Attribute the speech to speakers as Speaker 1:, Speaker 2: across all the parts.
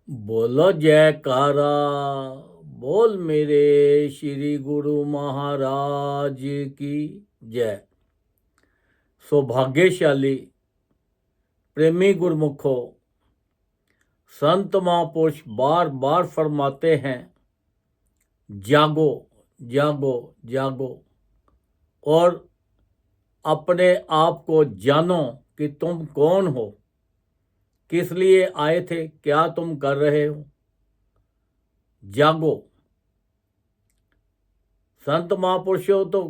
Speaker 1: बोलो जयकारा। बोल मेरे श्री गुरु महाराज की जय। सौभाग्यशाली प्रेमी गुरमुखो, संत महापुरुष बार बार फरमाते हैं, जागो जागो जागो और अपने आप को जानो कि तुम कौन हो, किस लिए आए थे, क्या तुम कर रहे हो। जागो। संत महापुरुषों तो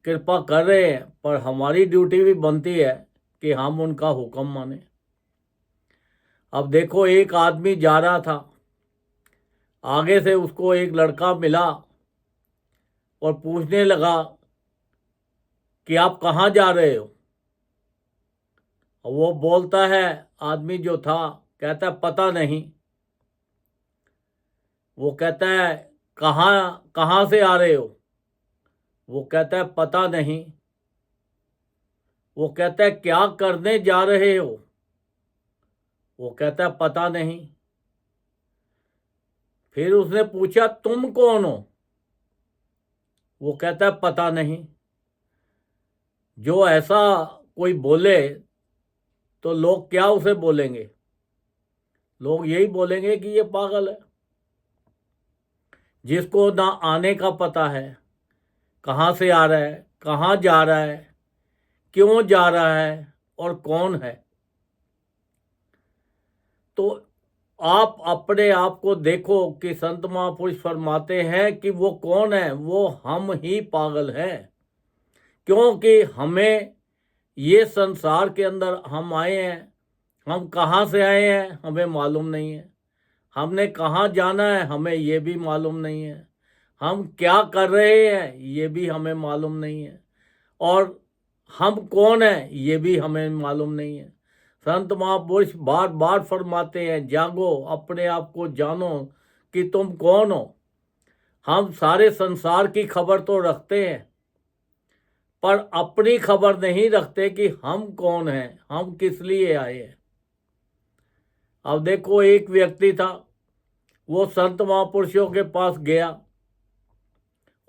Speaker 1: कृपा कर रहे हैं, पर हमारी ड्यूटी भी बनती है कि हम उनका हुक्म माने। अब देखो, एक आदमी जा रहा था, आगे से उसको एक लड़का मिला और पूछने लगा कि आप कहाँ जा रहे हो। वो बोलता है, आदमी जो था कहता है पता नहीं। वो कहता है कहाँ कहाँ से आ रहे हो। वो कहता है पता नहीं। वो कहता है क्या करने जा रहे हो। वो कहता है पता नहीं। फिर उसने पूछा तुम कौन हो। वो कहता है पता नहीं। जो ऐसा कोई बोले तो लोग क्या उसे बोलेंगे। लोग यही बोलेंगे कि ये पागल है। जिसको ना आने का पता है, कहाँ से आ रहा है, कहाँ जा रहा है, क्यों जा रहा है और कौन है। तो आप अपने आप को देखो कि संत महापुरुष फरमाते हैं कि वो कौन है। वो हम ही पागल हैं, क्योंकि हमें ये संसार के अंदर हम आए हैं। हम कहाँ से आए हैं हमें मालूम नहीं है। हमने कहाँ जाना है हमें ये भी मालूम नहीं है। हम क्या कर रहे हैं ये भी हमें मालूम नहीं है। और हम कौन हैं ये भी हमें मालूम नहीं है। संत महापुरुष बार बार फरमाते हैं, जागो, अपने आप को जानो कि तुम कौन हो। हम सारे संसार की खबर तो रखते हैं, पर अपनी खबर नहीं रखते कि हम कौन हैं, हम किस लिए आए हैं। अब देखो, एक व्यक्ति था, वो संत महापुरुषों के पास गया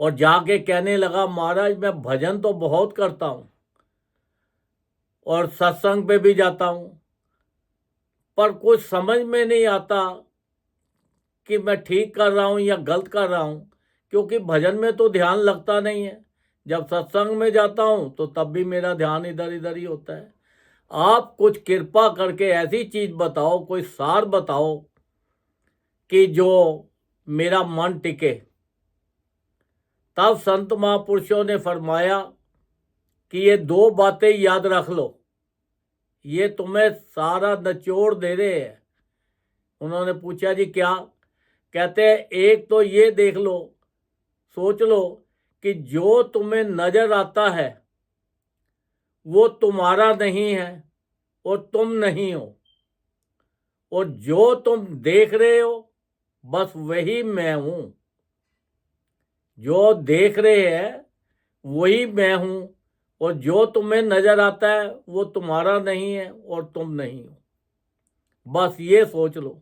Speaker 1: और जाके कहने लगा, महाराज मैं भजन तो बहुत करता हूँ और सत्संग पे भी जाता हूँ, पर कुछ समझ में नहीं आता कि मैं ठीक कर रहा हूँ या गलत कर रहा हूँ। क्योंकि भजन में तो ध्यान लगता नहीं है, जब सत्संग में जाता हूँ तो तब भी मेरा ध्यान इधर इधर ही होता है। आप कुछ कृपा करके ऐसी चीज बताओ, कोई सार बताओ कि जो मेरा मन टिके। तब संत महापुरुषों ने फरमाया कि ये दो बातें याद रख लो, ये तुम्हें सारा निचोड़ दे रहे हैं। उन्होंने पूछा जी क्या। कहते हैं एक तो ये देख लो, सोच लो कि जो तुम्हें नजर आता है वो तुम्हारा नहीं है और तुम नहीं हो। और जो तुम देख रहे हो बस वही मैं हूं। जो देख रहे हैं वही मैं हूं, और जो तुम्हें नजर आता है वो तुम्हारा नहीं है और तुम नहीं हो। बस ये सोच लो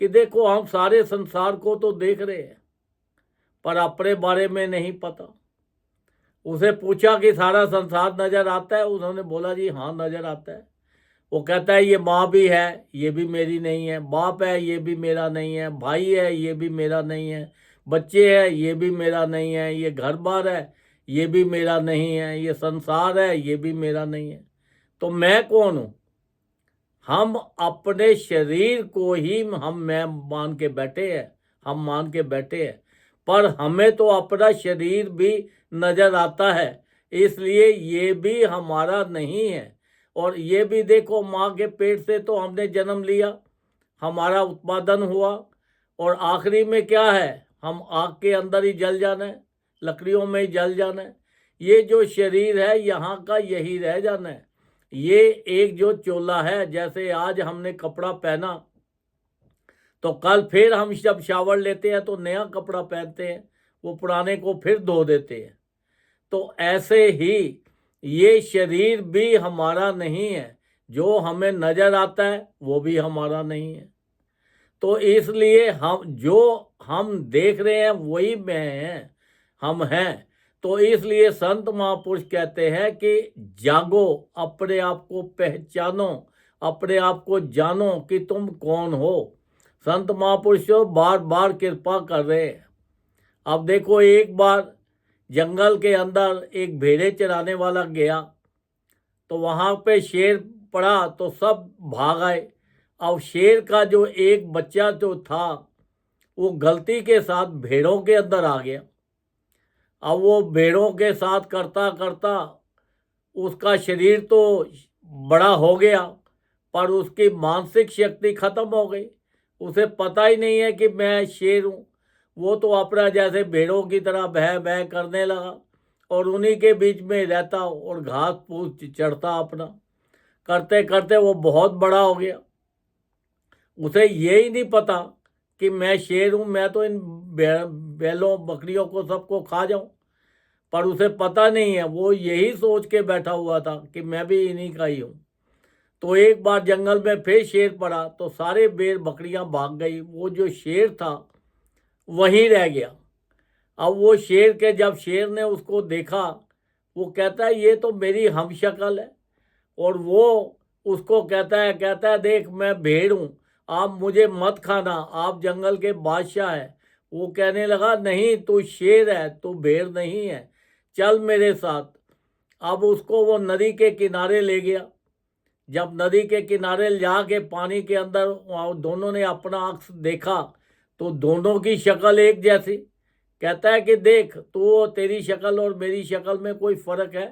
Speaker 1: कि देखो, हम सारे संसार को तो देख रहे हैं, पर अपने बारे में नहीं पता। उसे पूछा कि सारा संसार नजर आता है। उन्होंने बोला जी हाँ नजर आता है। वो कहता है ये माँ भी है, ये भी मेरी नहीं है। बाप है, ये भी मेरा नहीं है। भाई है, ये भी मेरा नहीं है। बच्चे हैं, ये भी मेरा नहीं है। ये घर बार है, ये भी मेरा नहीं है। ये संसार है, ये भी मेरा नहीं है। तो मैं कौन हूँ। हम अपने शरीर को ही हम मैं मान के बैठे हैं, हम मान के बैठे हैं, पर हमें तो अपना शरीर भी नजर आता है। इसलिए ये भी हमारा नहीं है। और ये भी देखो, माँ के पेट से तो हमने जन्म लिया, हमारा उत्पादन हुआ, और आखिरी में क्या है, हम आग के अंदर ही जल जाना है, लकड़ियों में ही जल जाना है। ये जो शरीर है यहाँ का यही रह जाना है। ये एक जो चोला है, जैसे आज हमने कपड़ा पहना तो कल फिर हम जब शावर लेते हैं तो नया कपड़ा पहनते हैं, वो पुराने को फिर धो देते हैं। तो ऐसे ही ये शरीर भी हमारा नहीं है। जो हमें नजर आता है वो भी हमारा नहीं है। तो इसलिए हम देख रहे हैं वही मैं हैं, हम हैं। तो इसलिए संत महापुरुष कहते हैं कि जागो, अपने आप को पहचानो, अपने आप को जानो कि तुम कौन हो। संत महापुरुष बार बार कृपा कर रहे हैं। अब देखो, एक बार जंगल के अंदर एक भेड़े चराने वाला गया, तो वहां पे शेर पड़ा तो सब भाग आए। अब शेर का जो एक बच्चा जो था वो गलती के साथ भेड़ों के अंदर आ गया। अब वो भेड़ों के साथ करता करता उसका शरीर तो बड़ा हो गया, पर उसकी मानसिक शक्ति खत्म हो गई। उसे पता ही नहीं है कि मैं शेर हूँ। वो तो अपना जैसे भेड़ों की तरह बह बह करने लगा और उन्हीं के बीच में रहता और घास फूस चढ़ता अपना। करते करते वो बहुत बड़ा हो गया। उसे ये ही नहीं पता कि मैं शेर हूँ, मैं तो इन बैलों बकरियों को सबको खा जाऊं। पर उसे पता नहीं है, वो यही सोच के बैठा हुआ था कि मैं भी इन्हीं का ही हूँ। तो एक बार जंगल में फिर शेर पड़ा तो सारे भेड़ बकरियां भाग गई, वो जो शेर था वहीं रह गया। अब वो जब शेर ने उसको देखा, वो कहता है ये तो मेरी हम शक्ल है। और वो उसको कहता है देख, मैं भेड़ हूँ, आप मुझे मत खाना, आप जंगल के बादशाह हैं। वो कहने लगा नहीं, तू शेर है, तू भेड़ नहीं है, चल मेरे साथ। अब उसको वो नदी के किनारे ले गया। जब नदी के किनारे जाके पानी के अंदर दोनों ने अपना अक्स देखा तो दोनों की शक्ल एक जैसी। कहता है कि देख, तो तेरी शक्ल और मेरी शक्ल में कोई फर्क है?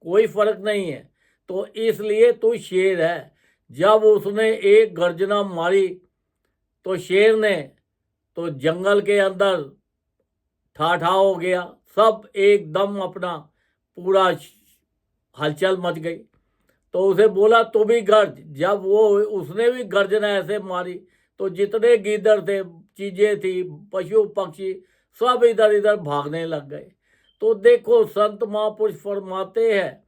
Speaker 1: कोई फर्क नहीं है, तो इसलिए तू शेर है। जब उसने एक गर्जना मारी तो शेर ने तो जंगल के अंदर ठाठा हो गया, सब एकदम अपना पूरा हलचल मच गई। तो उसे बोला तू भी गर्ज। जब वो उसने भी गर्जना ऐसे मारी तो जितने गीदड़ थे, चीजें थी, पशु पक्षी, सब इधर इधर भागने लग गए। तो देखो, संत महापुरुष फरमाते हैं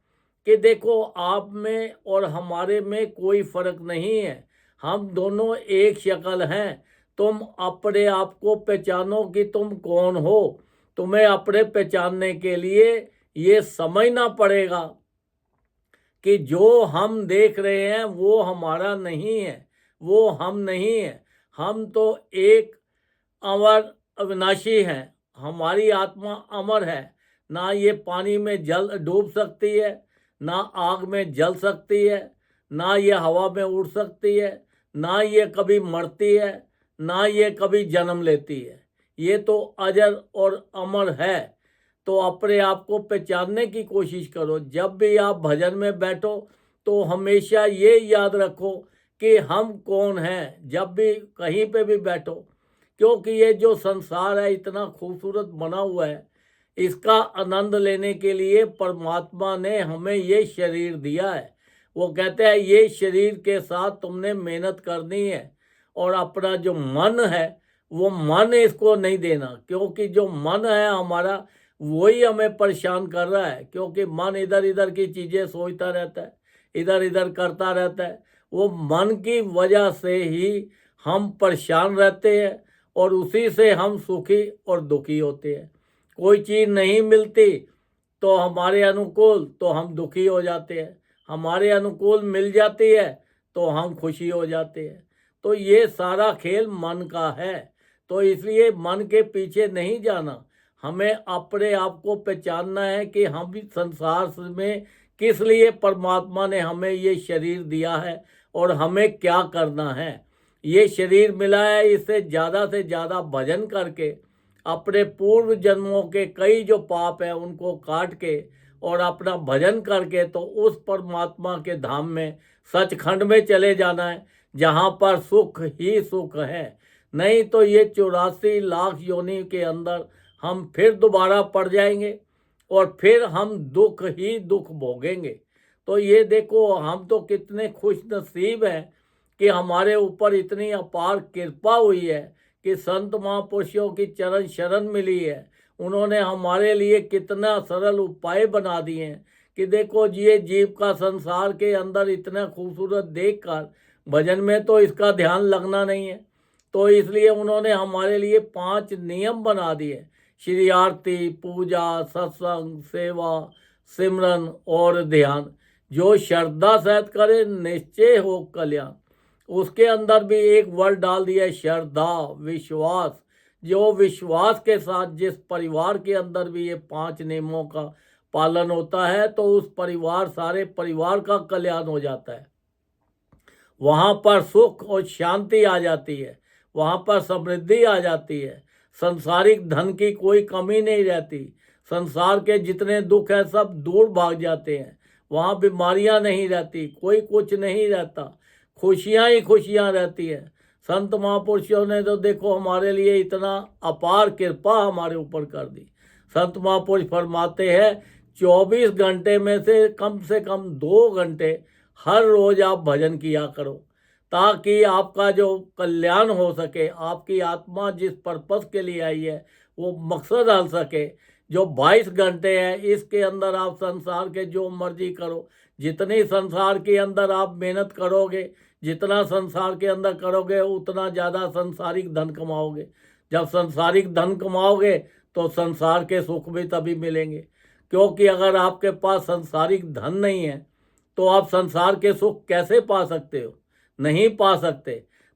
Speaker 1: कि देखो, आप में और हमारे में कोई फर्क नहीं है, हम दोनों एक शक्ल हैं। तुम अपने आप को पहचानो कि तुम कौन हो। तुम्हें अपने पहचानने के लिए ये समझना पड़ेगा कि जो हम देख रहे हैं वो हमारा नहीं है, वो हम नहीं है। हम तो एक अमर अविनाशी हैं, हमारी आत्मा अमर है। ना ये पानी में जल डूब सकती है, ना आग में जल सकती है, ना ये हवा में उड़ सकती है, ना ये कभी मरती है, ना ये कभी जन्म लेती है। ये तो अजर और अमर है। तो अपने आप को पहचानने की कोशिश करो। जब भी आप भजन में बैठो तो हमेशा ये याद रखो कि हम कौन हैं, जब भी कहीं पे भी बैठो। क्योंकि ये जो संसार है इतना खूबसूरत बना हुआ है, इसका आनंद लेने के लिए परमात्मा ने हमें ये शरीर दिया है। वो कहते हैं ये शरीर के साथ तुमने मेहनत करनी है, और अपना जो मन है वो मन इसको नहीं देना, क्योंकि जो मन है हमारा वही हमें परेशान कर रहा है। क्योंकि मन इधर इधर की चीज़ें सोचता रहता है, इधर इधर करता रहता है। वो मन की वजह से ही हम परेशान रहते हैं और उसी से हम सुखी और दुखी होते हैं। कोई चीज़ नहीं मिलती तो हमारे अनुकूल तो हम दुखी हो जाते हैं, हमारे अनुकूल मिल जाती है तो हम खुशी हो जाते हैं। तो ये सारा खेल मन का है। तो इसलिए मन के पीछे नहीं जाना, हमें अपने आप को पहचानना है कि हम भी संसार में किस लिए परमात्मा ने हमें ये शरीर दिया है और हमें क्या करना है। ये शरीर मिला है, इससे से ज़्यादा भजन करके अपने पूर्व जन्मों के कई जो पाप है उनको काट के और अपना भजन करके तो उस परमात्मा के धाम में, सचखंड में चले जाना है, जहाँ पर सुख ही सुख है। नहीं तो ये 84 लाख योनि के अंदर हम फिर दोबारा पड़ जाएंगे और फिर हम दुख ही दुख भोगेंगे। तो ये देखो, हम तो कितने खुश नसीब हैं कि हमारे ऊपर इतनी अपार कृपा हुई है कि संत महापुरुषों की चरण शरण मिली है। उन्होंने हमारे लिए कितना सरल उपाय बना दिए हैं कि देखो, ये जीव का संसार के अंदर इतना खूबसूरत देखकर भजन में तो इसका ध्यान लगना नहीं है। तो इसलिए उन्होंने हमारे लिए 5 नियम बना दिए। श्री आरती, पूजा, सत्संग, सेवा, सिमरन और ध्यान। जो श्रद्धा सहित करे निश्चय हो कल्याण। उसके अंदर भी एक वर्ड डाल दिया है, श्रद्धा, विश्वास। जो विश्वास के साथ जिस परिवार के अंदर भी ये 5 नियमों का पालन होता है तो उस परिवार, सारे परिवार का कल्याण हो जाता है। वहाँ पर सुख और शांति आ जाती है, वहाँ पर समृद्धि आ जाती है, संसारिक धन की कोई कमी नहीं रहती, संसार के जितने दुख हैं सब दूर भाग जाते हैं, वहाँ बीमारियाँ नहीं रहती, कोई कुछ नहीं रहता, खुशियाँ ही खुशियाँ रहती हैं। संत महापुरुषों ने तो देखो हमारे लिए इतना अपार कृपा हमारे ऊपर कर दी। संत महापुरुष फरमाते हैं 24 घंटे में से कम 2 घंटे हर रोज आप भजन किया करो, ताकि आपका जो कल्याण हो सके, आपकी आत्मा जिस पर्पस के लिए आई है वो मकसद हल सके। जो 22 घंटे है इसके अंदर आप संसार के जो मर्जी करो, जितनी संसार के अंदर आप मेहनत करोगे, जितना संसार के अंदर करोगे उतना ज़्यादा संसारिक धन कमाओगे। जब संसारिक धन कमाओगे तो संसार के सुख भी तभी मिलेंगे, क्योंकि अगर आपके पास संसारिक धन नहीं है तो आप संसार के सुख कैसे पा सकते हो? नहीं पा सकते।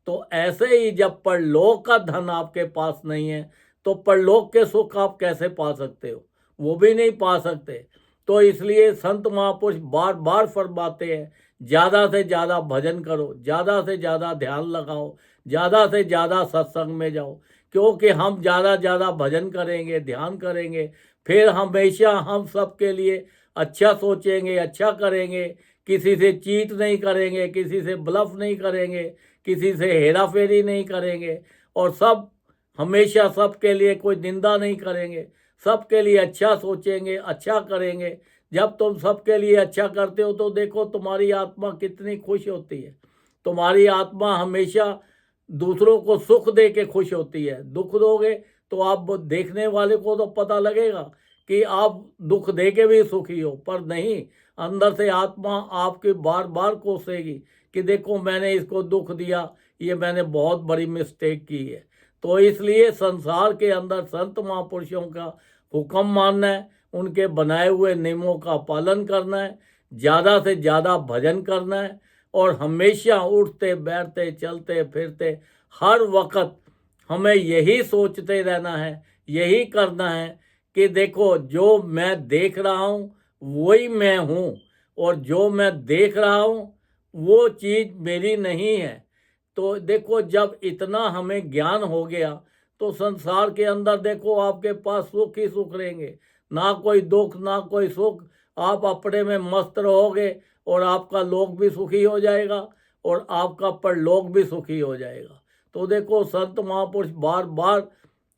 Speaker 1: तो ऐसे ही जब परलोक का धन आपके पास नहीं है तो परलोक के सुख आप कैसे पा सकते हो? वो भी नहीं पा सकते। तो इसलिए संत महापुरुष बार बार फरमाते हैं ज़्यादा से ज़्यादा भजन करो, ज़्यादा से ज़्यादा ध्यान लगाओ, ज़्यादा से ज़्यादा सत्संग में जाओ, क्योंकि हम ज़्यादा भजन करेंगे, ध्यान करेंगे, फिर हमेशा हम सबके लिए अच्छा सोचेंगे, अच्छा करेंगे, किसी से चीट नहीं करेंगे, किसी से ब्लफ नहीं करेंगे, किसी से हेरा फेरी नहीं करेंगे, और सब हमेशा सबके लिए कोई निंदा नहीं करेंगे, सबके लिए अच्छा सोचेंगे, अच्छा करेंगे। जब तुम सबके लिए अच्छा करते हो तो देखो तुम्हारी आत्मा कितनी खुश होती है। तुम्हारी आत्मा हमेशा दूसरों को सुख दे के खुश होती है। दुख दोगे तो आप देखने वाले को तो पता लगेगा कि आप दुख दे के भी सुखी हो, पर नहीं, अंदर से आत्मा आपके बार बार कोसेगी कि देखो मैंने इसको दुख दिया, ये मैंने बहुत बड़ी मिस्टेक की है। तो इसलिए संसार के अंदर संत महापुरुषों का हुक्म मानना है, उनके बनाए हुए नियमों का पालन करना है, ज़्यादा से ज़्यादा भजन करना है, और हमेशा उठते बैठते चलते फिरते हर वक्त हमें यही सोचते रहना है, यही करना है कि देखो जो मैं देख रहा हूँ वही मैं हूँ, और जो मैं देख रहा हूँ वो चीज़ मेरी नहीं है। तो देखो जब इतना हमें ज्ञान हो गया तो संसार के अंदर देखो आपके पास सुख ही सुख रहेंगे, ना कोई दुख ना कोई सुख। आप अपने में मस्त रहोगे और आपका लोक भी सुखी हो जाएगा और आपका परलोक भी सुखी हो जाएगा। तो देखो संत महापुरुष बार बार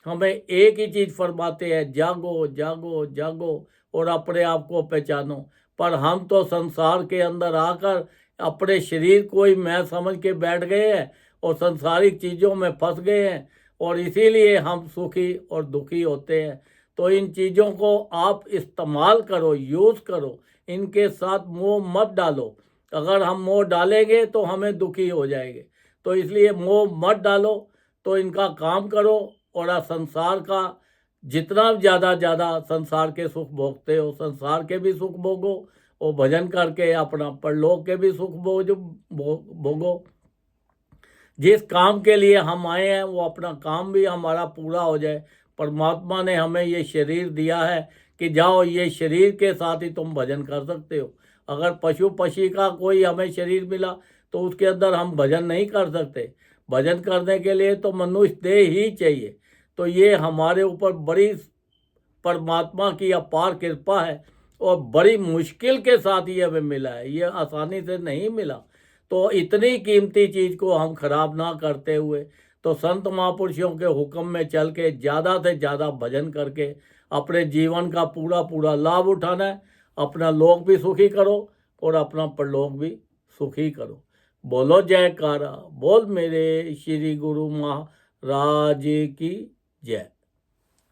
Speaker 1: हमें एक ही चीज़ फरमाते हैं, जागो जागो जागो और अपने आप को पहचानो। पर हम तो संसार के अंदर आकर अपने शरीर को ही मैं समझ के बैठ गए हैं और संसारिक चीज़ों में फंस गए हैं, और इसीलिए हम सुखी और दुखी होते हैं। तो इन चीज़ों को आप इस्तेमाल करो, यूज़ करो, इनके साथ मोह मत डालो। अगर हम मोह डालेंगे तो हमें दुखी हो जाएंगे। तो इसलिए मोह मत डालो, तो इनका काम करो, और संसार का जितना ज़्यादा संसार के सुख भोगते हो संसार के भी सुख भोगो, और भजन करके अपना परलोक के भी सुख भोगो। जिस काम के लिए हम आए हैं वो अपना काम भी हमारा पूरा हो जाए। परमात्मा ने हमें ये शरीर दिया है कि जाओ ये शरीर के साथ ही तुम भजन कर सकते हो। अगर पशु पक्षी का कोई हमें शरीर मिला तो उसके अंदर हम भजन नहीं कर सकते। भजन करने के लिए तो मनुष्य देह ही चाहिए। तो ये हमारे ऊपर बड़ी परमात्मा की अपार कृपा है, और बड़ी मुश्किल के साथ ये हमें मिला है, ये आसानी से नहीं मिला। तो इतनी कीमती चीज़ को हम खराब ना करते हुए तो संत महापुरुषों के हुक्म में चल के ज़्यादा से ज़्यादा भजन करके अपने जीवन का पूरा लाभ उठाना है। अपना लोक भी सुखी करो और अपना परलोक भी सुखी करो। बोलो जयकारा, बोल मेरे श्री गुरु महाराज की जय।